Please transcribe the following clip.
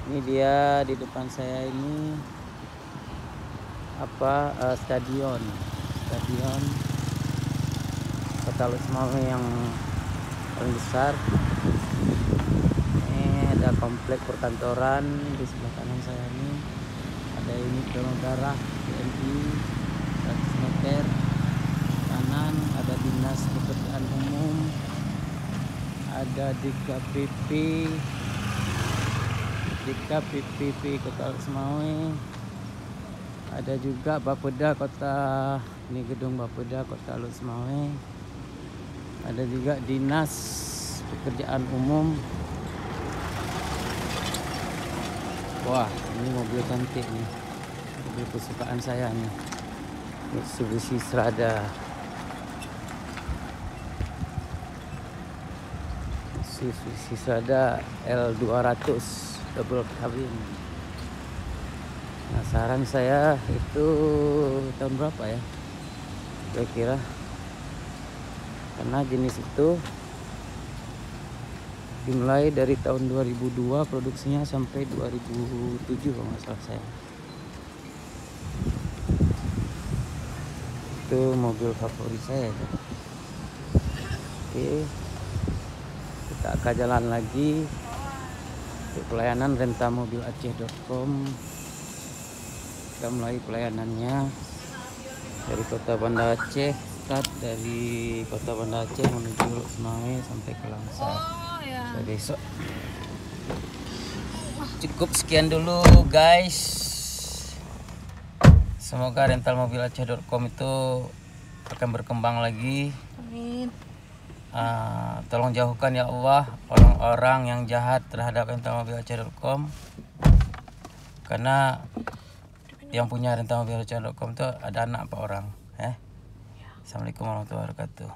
Ini dia di depan saya ini stadion Kota Lusmawe yang paling besar. Ini ada komplek perkantoran di sebelah kanan saya ini. Ada unit donor darah TNI 100 meter kanan, ada dinas pekerjaan umum, ada DKPP Kota Lusmawe, ada juga Bapeda Kota, ini gedung Bapeda Kota Lusmawe, ada juga dinas pekerjaan umum. Wah, ini mobil cantik nih, mobil kesukaan saya nih, Mitsubishi Strada. Mitsubishi Strada L200 double cabin. Penasaran saya itu tahun berapa ya kira-kira, karena jenis itu dimulai dari tahun 2002 produksinya sampai 2007 kalau nggak salah saya. Itu mobil favorit saya. Oke, kita akan jalan lagi untuk pelayanan rentamobilaceh.com. Kita mulai pelayanannya dari Kota Banda Aceh, start dari Kota Banda Aceh menuju Lusmawe sampai ke Langsa. Besok cukup sekian dulu guys. Semoga rentalmobilaceh.com itu akan berkembang lagi. Amin. Tolong jauhkan ya Allah orang-orang yang jahat terhadap rentalmobilaceh.com, karena yang punya rentalmobilaceh.com itu ada anak 4 orang. Assalamualaikum warahmatullahi wabarakatuh.